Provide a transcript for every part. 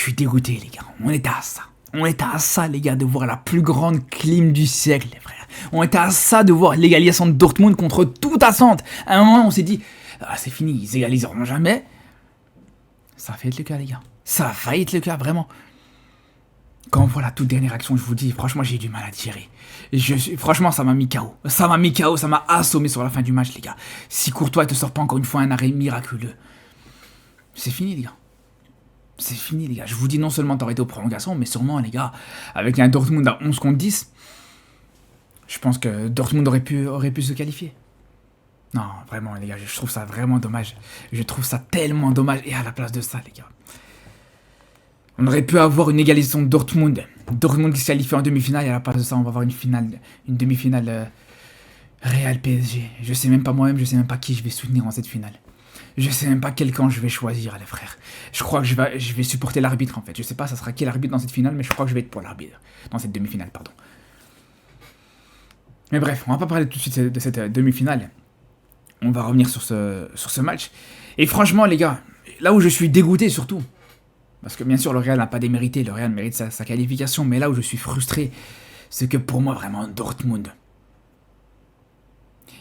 suis dégoûté, les gars. On était à ça. On était à ça, les gars, de voir la plus grande clim du siècle, les frères. On était à ça de voir l'égalisation de Dortmund contre toute attente. À un moment, on s'est dit, ah, c'est fini, ils égaliseront jamais. Ça a failli être le cas, les gars. Ça a failli être le cas, vraiment. Quand on voit la toute dernière action, je vous dis, franchement, j'ai eu du mal à digérer. Franchement, ça m'a mis KO. Ça m'a mis KO, ça m'a assommé sur la fin du match, les gars. Si Courtois ne te sort pas encore une fois un arrêt miraculeux, c'est fini, les gars. C'est fini, les gars. Je vous dis, non seulement t'aurais été aux prolongations, mais sûrement, les gars, avec un Dortmund à 11 contre 10, je pense que Dortmund aurait pu se qualifier. Non, vraiment, les gars, je trouve ça vraiment dommage. Je trouve ça tellement dommage. Et à la place de ça, les gars, on aurait pu avoir une égalisation de Dortmund. Dortmund qui se qualifie en demi-finale, et à la place de ça, on va avoir une demi-finale Real PSG. Je sais même pas moi-même, je sais même pas qui je vais soutenir en cette finale. Je sais même pas quel camp je vais choisir, les frères. Je crois que je vais supporter l'arbitre, en fait. Je sais pas ça sera quel arbitre dans cette finale, mais je crois que je vais être pour l'arbitre. Dans cette demi-finale, pardon. Mais bref, on va pas parler tout de suite de cette demi-finale. On va revenir sur ce match. Et franchement, les gars, là où je suis dégoûté surtout, parce que bien sûr, le Real n'a pas démérité, le Real mérite sa qualification, mais là où je suis frustré, c'est que pour moi, vraiment, Dortmund,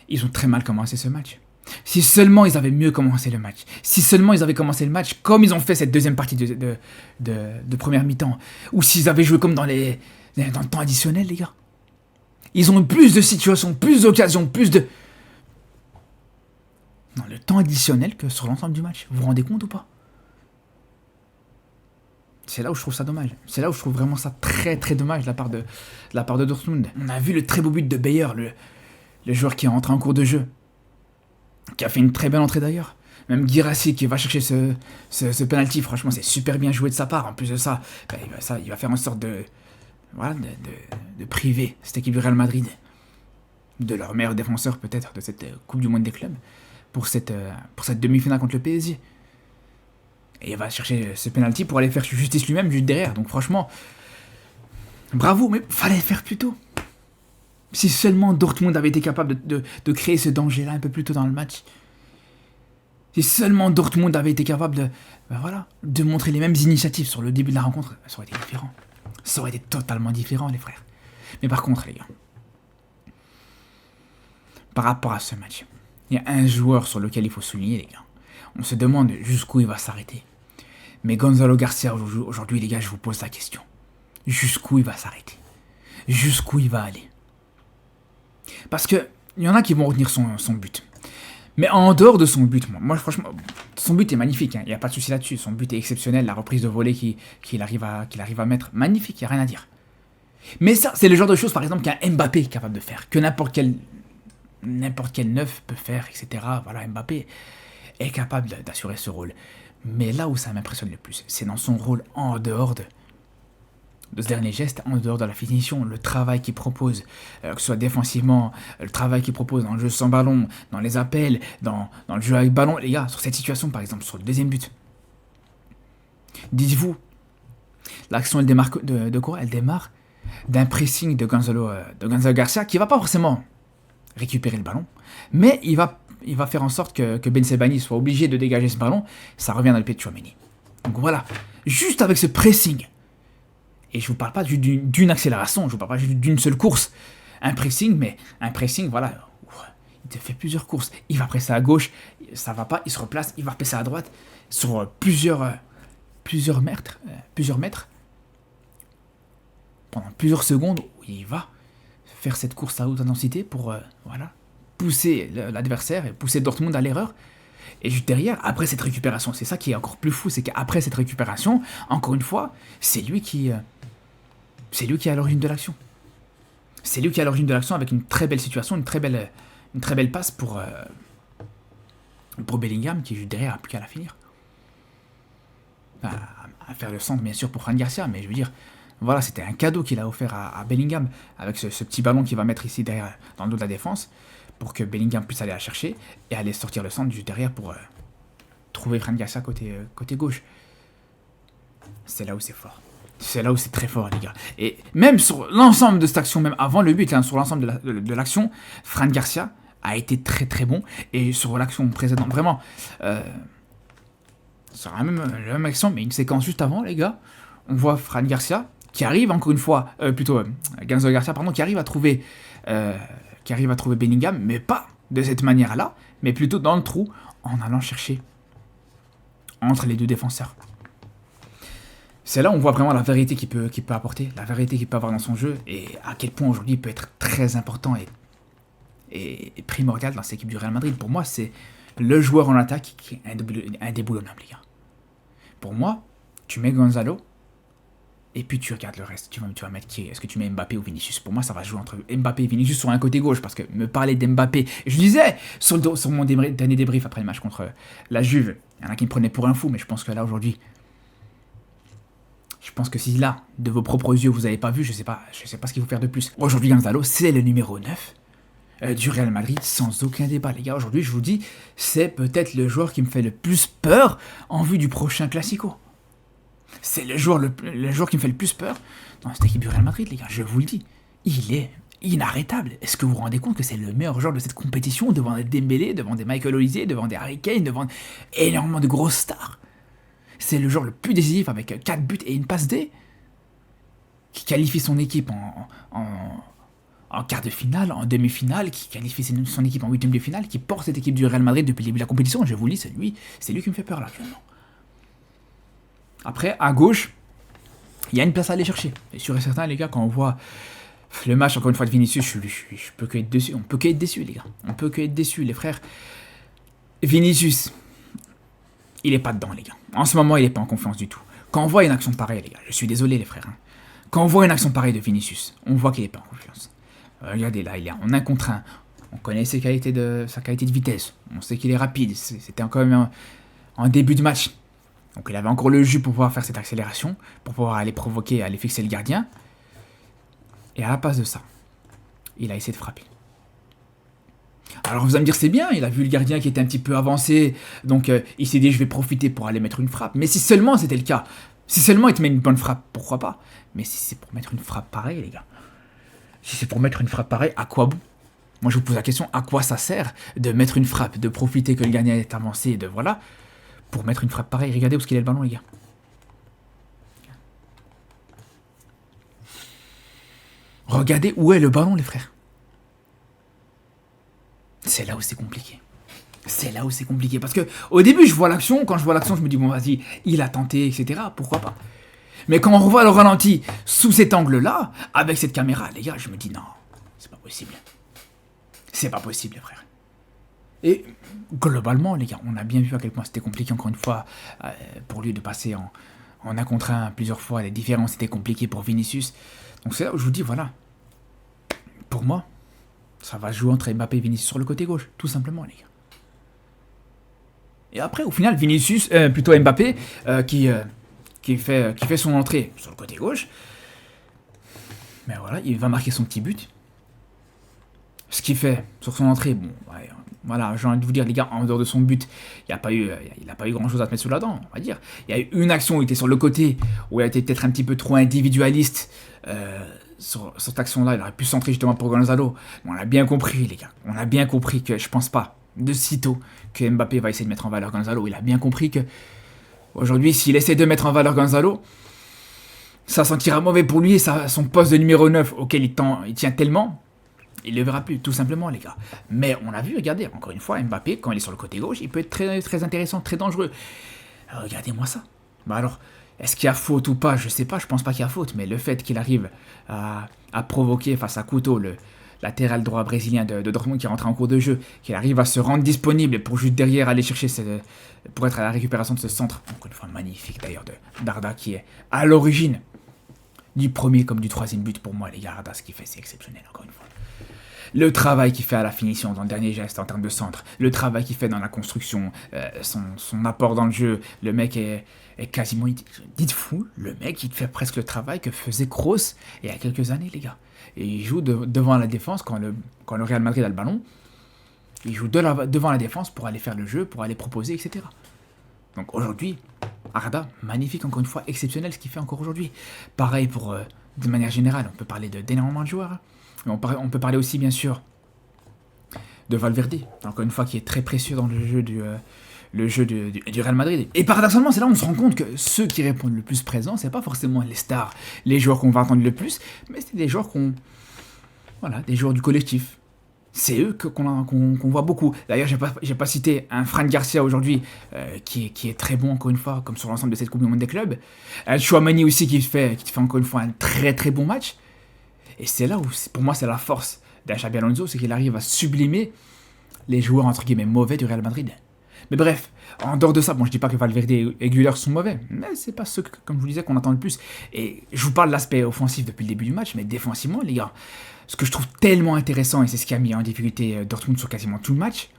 ils ont très mal commencé ce match. Si seulement ils avaient mieux commencé le match, si seulement ils avaient commencé le match comme ils ont fait cette deuxième partie de première mi-temps, ou s'ils avaient joué comme dans le temps additionnel, les gars. Ils ont eu plus de situations, plus d'occasions, plus de... dans le temps additionnel que sur l'ensemble du match. Vous vous rendez compte ou pas? C'est là où je trouve ça dommage. C'est là où je trouve vraiment ça très très dommage de la part de Dortmund. On a vu le très beau but de Bayer, le joueur qui est rentré en cours de jeu, qui a fait une très belle entrée d'ailleurs. Même Guirassy qui va chercher ce penalty, franchement c'est super bien joué de sa part. En plus de ça, il va faire en sorte de priver cette équipe du Real Madrid de leur meilleur défenseur peut-être de cette Coupe du Monde des clubs pour cette demi-finale contre le PSG. Et il va chercher ce penalty pour aller faire justice lui-même juste derrière. Donc franchement, bravo, mais fallait le faire plus tôt. Si seulement Dortmund avait été capable de créer ce danger-là un peu plus tôt dans le match. Si seulement Dortmund avait été capable de montrer les mêmes initiatives sur le début de la rencontre, ça aurait été différent. Ça aurait été totalement différent, les frères. Mais par contre, les gars, par rapport à ce match, il y a un joueur sur lequel il faut souligner, les gars. On se demande jusqu'où il va s'arrêter. Mais Gonzalo Garcia, aujourd'hui, les gars, je vous pose la question. Jusqu'où il va s'arrêter? Jusqu'où il va aller? Parce qu'il y en a qui vont retenir son but. Mais en dehors de son but, moi franchement, son but est magnifique. Il n'y a pas de souci là-dessus. Son but est exceptionnel. La reprise de volée qu'il arrive à mettre, magnifique, il n'y a rien à dire. Mais ça, c'est le genre de choses, par exemple, qu'un Mbappé est capable de faire. Que n'importe quel neuf peut faire, etc. Voilà, Mbappé est capable d'assurer ce rôle. Mais là où ça m'impressionne le plus, c'est dans son rôle en dehors de ce dernier geste, en dehors de la finition, le travail qu'il propose, que ce soit défensivement, le travail qu'il propose dans le jeu sans ballon, dans les appels, dans le jeu avec ballon. Les gars, sur cette situation, par exemple, sur le deuxième but, dites-vous, l'action elle démarre de quoi? Elle démarre d'un pressing de Gonzalo Garcia qui va pas forcément récupérer le ballon, mais il va faire en sorte que Ben Sebaini soit obligé de dégager ce ballon. Ça revient dans le pied de Tchouaméni. Donc voilà, juste avec ce pressing, et je vous parle pas d'une accélération, je vous parle pas juste d'une seule course, un pressing, voilà, il te fait plusieurs courses, il va presser à gauche, ça va pas, il se replace, il va presser à droite, sur plusieurs mètres, pendant plusieurs secondes, où il va faire cette course à haute intensité pour pousser l'adversaire et pousser Dortmund à l'erreur. Et juste derrière, après cette récupération, c'est ça qui est encore plus fou, c'est qu'après cette récupération, encore une fois, c'est lui qui est à l'origine de l'action. C'est lui qui est à l'origine de l'action avec une très belle situation, une très belle passe pour Bellingham qui juste derrière a plus qu'à la finir. À faire le centre bien sûr pour Fran Garcia, mais je veux dire, voilà, c'était un cadeau qu'il a offert à Bellingham avec ce petit ballon qu'il va mettre ici derrière dans le dos de la défense pour que Bellingham puisse aller la chercher et aller sortir le centre juste derrière pour trouver Fran Garcia côté gauche. C'est là où c'est fort. C'est là où c'est très fort, les gars. Et même sur l'ensemble de cette action, même avant le but, sur l'ensemble de l'action, Fran Garcia a été très très bon. Et sur l'action précédente, vraiment, sur la même action, mais une séquence juste avant, les gars, on voit Fran Garcia qui arrive encore une fois, Gonzalo Garcia, pardon, qui arrive à trouver Bellingham, mais pas de cette manière-là, mais plutôt dans le trou, en allant chercher entre les deux défenseurs. C'est là où on voit vraiment la vérité qu'il peut apporter, la vérité qu'il peut avoir dans son jeu, et à quel point aujourd'hui il peut être très important et primordial dans cette équipe du Real Madrid. Pour moi, c'est le joueur en attaque qui est indéboulonnable, les gars. Pour moi, tu mets Gonzalo, et puis tu regardes le reste. Tu vas mettre qui? Est-ce que tu mets Mbappé ou Vinicius? Pour moi, ça va jouer entre Mbappé et Vinicius sur un côté gauche, parce que me parler d'Mbappé, je disais sur mon dernier débrief après le match contre la Juve, il y en a qui me prenaient pour un fou, mais je pense que là, aujourd'hui, je pense que si là, de vos propres yeux, vous n'avez pas vu, je sais pas ce qu'il faut faire de plus. Aujourd'hui, Gonzalo, c'est le numéro 9 du Real Madrid, sans aucun débat, les gars. Aujourd'hui, je vous dis, c'est peut-être le joueur qui me fait le plus peur en vue du prochain Classico. C'est le joueur qui me fait le plus peur dans cette équipe du Real Madrid, les gars. Je vous le dis, il est inarrêtable. Est-ce que vous vous rendez compte que c'est le meilleur joueur de cette compétition, devant des Dembélé, devant des Michael Olise, devant des Harry Kane, devant énormément de grosses stars? C'est le joueur le plus décisif avec 4 buts et une passe D, qui qualifie son équipe en quart de finale, en demi-finale, qui qualifie son équipe en huitième de finale, qui porte cette équipe du Real Madrid depuis le début de la compétition. Je vous le dis, c'est lui qui me fait peur là actuellement. Après, à gauche, il y a une place à aller chercher. Et sûr et certain, les gars, quand on voit le match, encore une fois, de Vinicius, je peux que être déçu. On peut que être déçu, les gars. On peut que être déçu, les frères. Vinicius, il est pas dedans, les gars. En ce moment, il est pas en confiance du tout. Quand on voit une action pareille, les gars, je suis désolé, les frères. Quand on voit une action pareille de Vinicius, on voit qu'il est pas en confiance. Regardez, là, il est en 1 contre 1. On connaît sa qualité de vitesse. On sait qu'il est rapide. C'était encore même en début de match. Donc il avait encore le jus pour pouvoir faire cette accélération, pour pouvoir aller provoquer, aller fixer le gardien. Et à la place de ça, il a essayé de frapper. Alors vous allez me dire, c'est bien, il a vu le gardien qui était un petit peu avancé, donc il s'est dit je vais profiter pour aller mettre une frappe. Mais si seulement c'était le cas, si seulement il te met une bonne frappe, pourquoi pas? Mais si c'est pour mettre une frappe pareille, les gars, si c'est pour mettre une frappe pareille, à quoi bon? Moi je vous pose la question, à quoi ça sert de mettre une frappe, de profiter que le gardien est avancé, de voilà, pour mettre une frappe pareille? Regardez où est-ce qu'il est le ballon, les gars. Regardez où est le ballon, les frères. C'est là où c'est compliqué. C'est là où c'est compliqué. Parce que au début, je vois l'action. Quand je vois l'action, je me dis, bon, vas-y, il a tenté, etc. Pourquoi pas? Mais quand on revoit le ralenti sous cet angle-là, avec cette caméra, les gars, je me dis, non, c'est pas possible. C'est pas possible, les frères. Et globalement, les gars, on a bien vu à quel point c'était compliqué, encore une fois, pour lui de passer en 1 contre 1 plusieurs fois. Les différences étaient compliquées pour Vinicius. Donc c'est là où je vous dis, voilà. Pour moi, ça va jouer entre Mbappé et Vinicius sur le côté gauche, tout simplement, les gars. Et après, au final, plutôt Mbappé, qui fait son entrée sur le côté gauche. Mais voilà, il va marquer son petit but. Ce qu'il fait sur son entrée, bon, ouais, voilà, j'ai envie de vous dire, les gars, en dehors de son but, il n'a pas eu grand-chose à se mettre sous la dent, on va dire. Il y a eu une action où il était sur le côté, où il a été peut-être un petit peu trop individualiste. Sur cette action-là, il aurait pu centrer justement pour Gonzalo. Mais on a bien compris, les gars. On a bien compris que je pense pas, de sitôt, que Mbappé va essayer de mettre en valeur Gonzalo. Il a bien compris que, aujourd'hui, s'il essaie de mettre en valeur Gonzalo, ça sentira mauvais pour lui et son poste de numéro 9, auquel il tient tellement, il ne le verra plus, tout simplement, les gars. Mais on a vu, regardez, encore une fois, Mbappé, quand il est sur le côté gauche, il peut être très, très intéressant, très dangereux. Alors, regardez-moi ça. Bah alors, est-ce qu'il y a faute ou pas? Je sais pas, je pense pas qu'il y a faute, mais le fait qu'il arrive à provoquer face à Couto, le latéral droit brésilien de Dortmund qui rentre en cours de jeu, qu'il arrive à se rendre disponible pour juste derrière aller chercher pour être à la récupération de ce centre, encore une fois magnifique d'ailleurs de d'Arda, qui est à l'origine du premier comme du troisième but pour moi, les gars. Arda, ce qu'il fait, c'est exceptionnel, encore une fois. Le travail qu'il fait à la finition, dans le dernier geste en termes de centre, le travail qu'il fait dans la construction, son apport dans le jeu, le mec est quasiment... Dites-vous, le mec, il fait presque le travail que faisait Kroos il y a quelques années, les gars. Et il joue devant la défense quand le Real Madrid a le ballon. Il joue devant la défense pour aller faire le jeu, pour aller proposer, etc. Donc aujourd'hui, Arda, magnifique, encore une fois, exceptionnel ce qu'il fait encore aujourd'hui. Pareil pour, de manière générale, on peut parler d'énormément de joueurs, hein. On peut parler aussi, bien sûr, de Valverde, encore une fois, qui est très précieux dans le jeu le jeu du Real Madrid. Et paradoxalement, c'est là où on se rend compte que ceux qui répondent le plus présents, c'est pas forcément les stars, les joueurs qu'on va entendre le plus, mais c'est des joueurs voilà, des joueurs du collectif. C'est eux qu'on voit beaucoup. D'ailleurs, j'ai pas cité un Fran Garcia aujourd'hui qui est très bon encore une fois, comme sur l'ensemble de cette Coupe du Monde des clubs. Un Chouamani aussi qui te fait encore une fois un très très bon match. Et c'est là où, pour moi, c'est la force d'un Xabi Alonso, c'est qu'il arrive à sublimer les joueurs entre guillemets mauvais du Real Madrid. Mais bref, en dehors de ça, bon, je dis pas que Valverde et Güler sont mauvais, mais c'est pas ceux, comme je vous disais, qu'on attend le plus. Et je vous parle de l'aspect offensif depuis le début du match, mais défensivement, les gars, ce que je trouve tellement intéressant, et c'est ce qui a mis en difficulté Dortmund sur quasiment tout le match,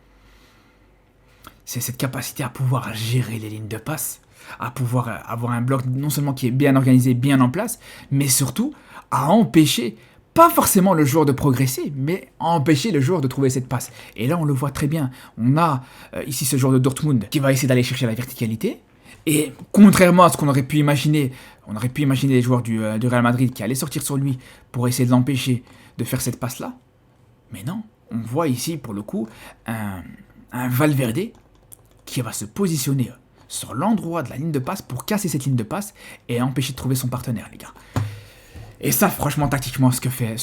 c'est cette capacité à pouvoir gérer les lignes de passe, à pouvoir avoir un bloc non seulement qui est bien organisé, bien en place, mais surtout à empêcher, pas forcément le joueur de progresser, mais à empêcher le joueur de trouver cette passe. Et là, on le voit très bien. On a ici ce joueur de Dortmund qui va essayer d'aller chercher la verticalité. Et contrairement à ce qu'on aurait pu imaginer, on aurait pu imaginer les joueurs du Real Madrid qui allaient sortir sur lui pour essayer de l'empêcher de faire cette passe-là. Mais non, on voit ici, pour le coup, un Valverde qui va se positionner sur l'endroit de la ligne de passe pour casser cette ligne de passe et empêcher de trouver son partenaire, les gars. Et ça, franchement, tactiquement, ce que fait,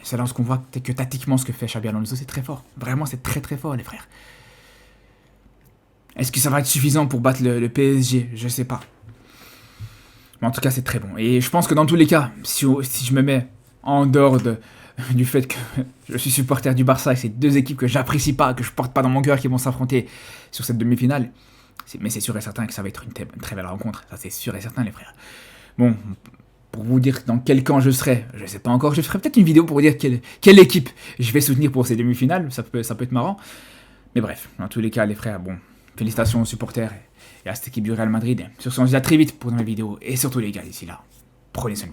c'est là où on voit que tactiquement, ce que fait Xabi Alonso, c'est très fort. Vraiment, c'est très très fort, les frères. Est-ce que ça va être suffisant pour battre le PSG? Je sais pas. Mais en tout cas, c'est très bon. Et je pense que dans tous les cas, si je me mets en dehors du fait que je suis supporter du Barça et c'est deux équipes que j'apprécie pas, que je porte pas dans mon cœur, qui vont s'affronter sur cette demi-finale, mais c'est sûr et certain que ça va être une très belle rencontre. Ça, c'est sûr et certain, les frères. Bon, pour vous dire dans quel camp je serai, je sais pas encore. Je ferai peut-être une vidéo pour vous dire quelle équipe je vais soutenir pour ces demi-finales. Ça peut être marrant. Mais bref, dans tous les cas, les frères, bon, félicitations aux supporters et à cette équipe du Real Madrid. Sur ce, on se dit à très vite pour une nouvelle vidéo. Et surtout, les gars, d'ici là, prenez soin de vous.